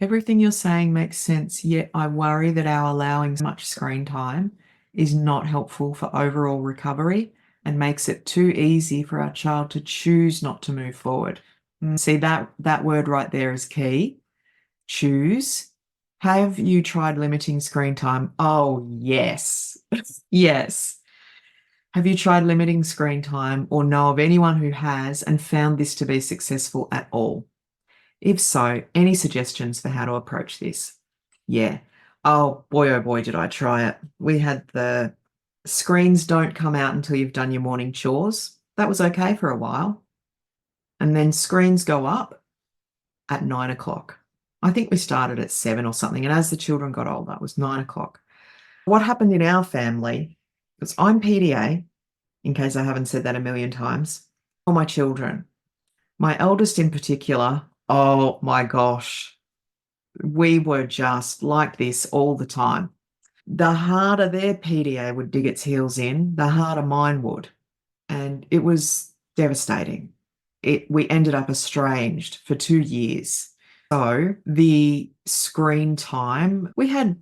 Everything you're saying makes sense, yet I worry that our allowing so much screen time is not helpful for overall recovery and makes it too easy for our child to choose not to move forward. See, that word right there is key. Choose. Have you tried limiting screen time? Oh, yes. Yes. Have you tried limiting screen time or know of anyone who has and found this to be successful at all? If so, any suggestions for how to approach this? Yeah. Oh boy, did I try it. We had the screens don't come out until you've done your morning chores. That was okay for a while. And then screens go up at 9 o'clock. I think we started at 7 or something. And as the children got older, it was 9 o'clock. What happened in our family, because I'm PDA, in case I haven't said that a million times, for my children. My eldest in particular, oh my gosh, we were just like this all the time. The harder their PDA would dig its heels in, the harder mine would. And it was devastating. We ended up estranged for 2 years. So the screen time, we had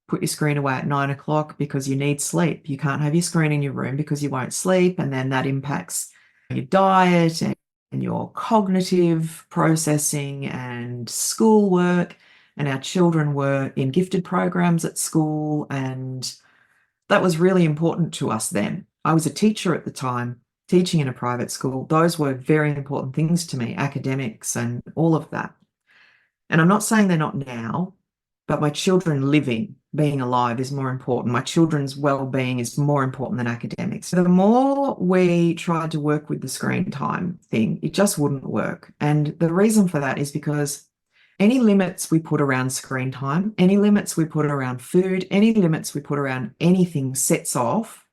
put your screen away at 9 o'clock because you need sleep. You can't have your screen in your room because you won't sleep, and then that impacts your diet and your cognitive processing and schoolwork. And our children were in gifted programs at school, and that was really important to us then. I was a teacher at the time, teaching in a private school. Those were very important things to me, academics and all of that. And I'm not saying they're not now, but my children living, being alive is more important. My children's well-being is more important than academics. So the more we tried to work with the screen time thing, it just wouldn't work. And the reason for that is because any limits we put around screen time, any limits we put around food, any limits we put around anything sets off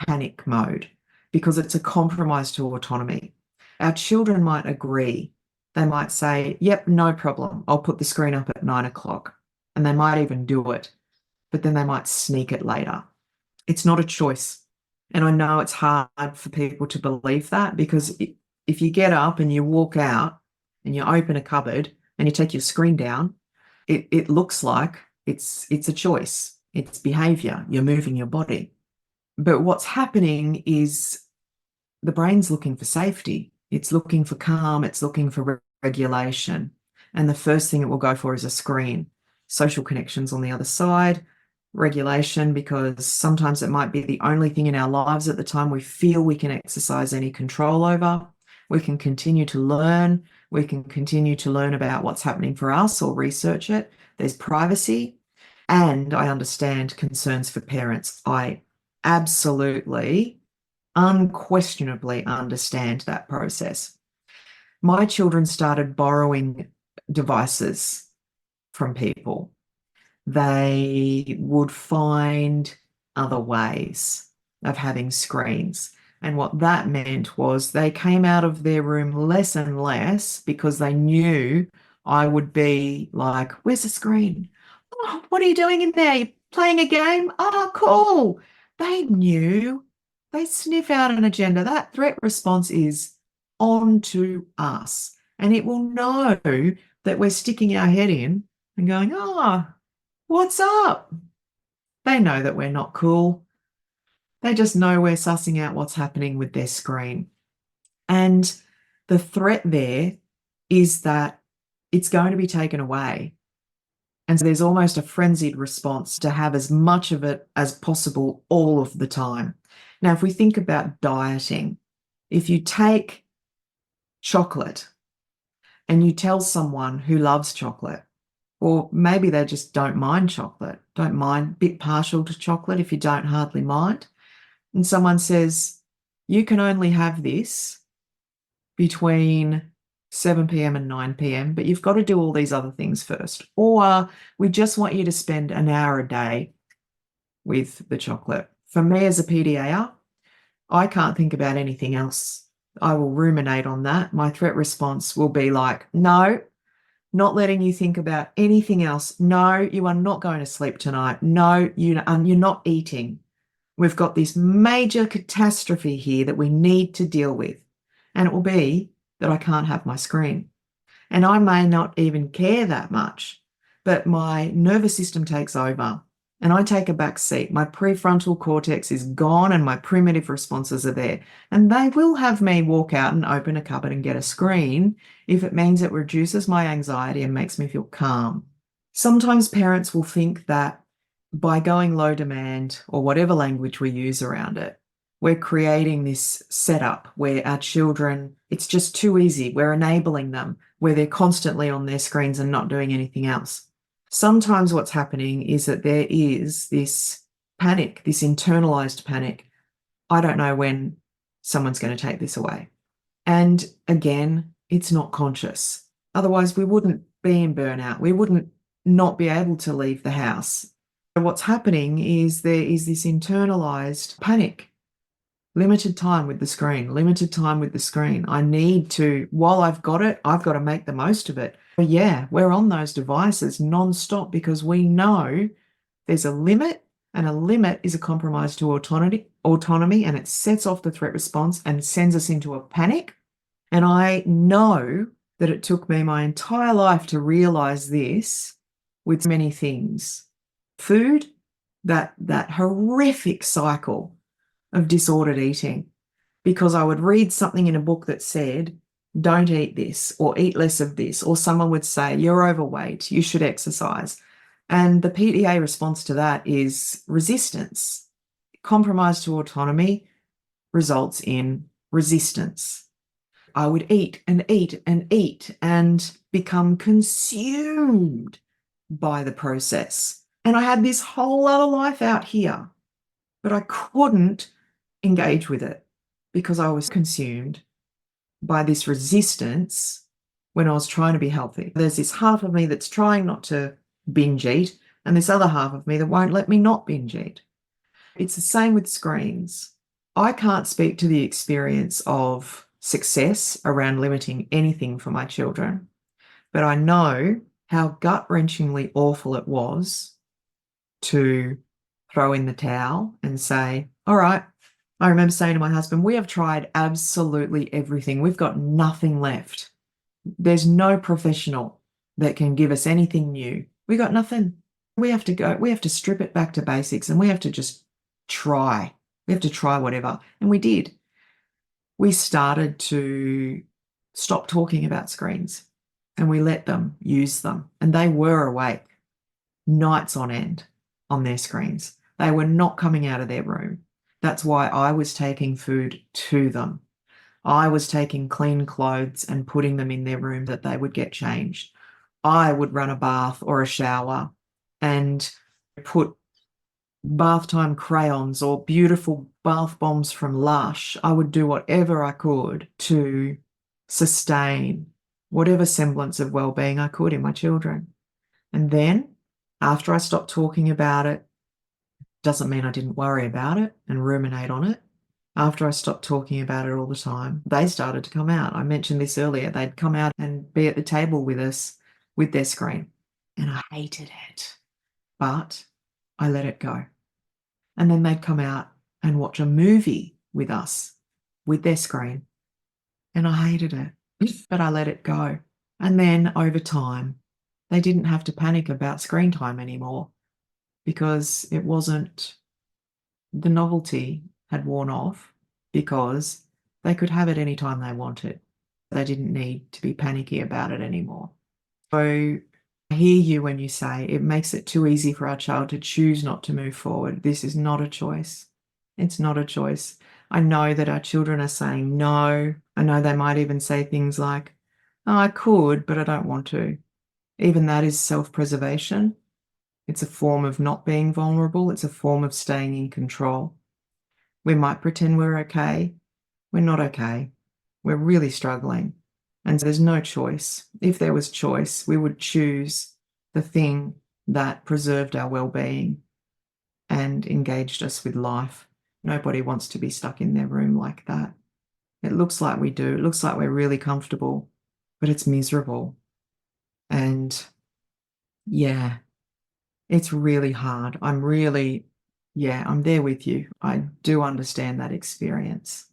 panic mode because it's a compromise to autonomy. Our children might agree. They might say, yep, no problem. I'll put the screen up at 9 o'clock. And they might even do it, but then they might sneak it later. It's not a choice. And I know it's hard for people to believe that, because if you get up and you walk out and you open a cupboard and you take your screen down, it looks like it's a choice. It's behavior. You're moving your body. But what's happening is the brain's looking for safety. It's looking for calm. It's looking for regulation. And the first thing it will go for is a screen. Social connections on the other side, regulation, because sometimes it might be the only thing in our lives at the time we feel we can exercise any control over. We can continue to learn. We can continue to learn about what's happening for us or research it. There's privacy. And I understand concerns for parents. I absolutely, unquestionably understand that process. My children started borrowing devices from people. They would find other ways of having screens. And what that meant was they came out of their room less and less because they knew I would be like, where's the screen? Oh, what are you doing in there? You playing a game? Oh, cool. They knew. They sniff out an agenda. That threat response is on to us. And it will know that we're sticking our head in and going, oh, what's up? They know that we're not cool. They just know we're sussing out what's happening with their screen. And the threat there is that it's going to be taken away. And so there's almost a frenzied response to have as much of it as possible all of the time. Now, if we think about dieting, if you take chocolate and you tell someone who loves chocolate, or maybe they just don't mind chocolate, don't mind, a bit partial to chocolate if you don't hardly mind, and someone says, you can only have this between 7 p.m. and 9 p.m., but you've got to do all these other things first. Or we just want you to spend an hour a day with the chocolate. For me as a PDA, I can't think about anything else. I will ruminate on that. My threat response will be like, no, not letting you think about anything else. No, you are not going to sleep tonight. No, you're not eating. We've got this major catastrophe here that we need to deal with. And it will be that I can't have my screen. And I may not even care that much, but my nervous system takes over and I take a back seat. My prefrontal cortex is gone and my primitive responses are there. And they will have me walk out and open a cupboard and get a screen if it means it reduces my anxiety and makes me feel calm. Sometimes parents will think that by going low demand, or whatever language we use around it, we're creating this setup where our children, it's just too easy. We're enabling them, where they're constantly on their screens and not doing anything else. Sometimes what's happening is that there is this panic, this internalized panic. I don't know when someone's going to take this away. And again, it's not conscious. Otherwise, we wouldn't be in burnout. We wouldn't not be able to leave the house. What's happening is there is this internalized panic. Limited time with the screen, limited time with the screen. I need to, while I've got it, I've got to make the most of it. But yeah, we're on those devices nonstop because we know there's a limit, and a limit is a compromise to autonomy, and it sets off the threat response and sends us into a panic. And I know that it took me my entire life to realize this with many things. Food, that horrific cycle of disordered eating, because I would read something in a book that said, don't eat this or eat less of this, or someone would say, you're overweight, you should exercise. And the PDA response to that is resistance. Compromise to autonomy results in resistance. I would eat and eat and eat and become consumed by the process. And I had this whole other life out here, but I couldn't engage with it because I was consumed by this resistance when I was trying to be healthy. There's this half of me that's trying not to binge eat, and this other half of me that won't let me not binge eat. It's the same with screens. I can't speak to the experience of success around limiting anything for my children, but I know how gut-wrenchingly awful it was to throw in the towel and say, all right, I remember saying to my husband, we have tried absolutely everything. We've got nothing left. There's no professional that can give us anything new. We got nothing. We have to strip it back to basics, and we have to just try. We have to try whatever. And we did. We started to stop talking about screens and we let them use them. And they were awake nights on end on their screens. They were not coming out of their room. That's why I was taking food to them. I was taking clean clothes and putting them in their room that they would get changed. I would run a bath or a shower and put bath time crayons or beautiful bath bombs from Lush. I would do whatever I could to sustain whatever semblance of well-being I could in my children. And then after I stopped talking about it, doesn't mean I didn't worry about it and ruminate on it. After I stopped talking about it all the time, they started to come out. I mentioned this earlier. They'd come out and be at the table with us with their screen. And I hated it. But I let it go. And then they'd come out and watch a movie with us with their screen. And I hated it. But I let it go. And then over time, they didn't have to panic about screen time anymore because it wasn't, the novelty had worn off because they could have it anytime they wanted. They didn't need to be panicky about it anymore. So I hear you when you say it makes it too easy for our child to choose not to move forward. This is not a choice. It's not a choice. I know that our children are saying no. I know they might even say things like, oh, I could, but I don't want to. Even that is self-preservation. It's a form of not being vulnerable. It's a form of staying in control. We might pretend we're okay. We're not okay. We're really struggling. And there's no choice. If there was choice, we would choose the thing that preserved our well-being and engaged us with life. Nobody wants to be stuck in their room like that. It looks like we do. It looks like we're really comfortable, but it's miserable. And yeah, it's really hard. I'm there with you. I do understand that experience.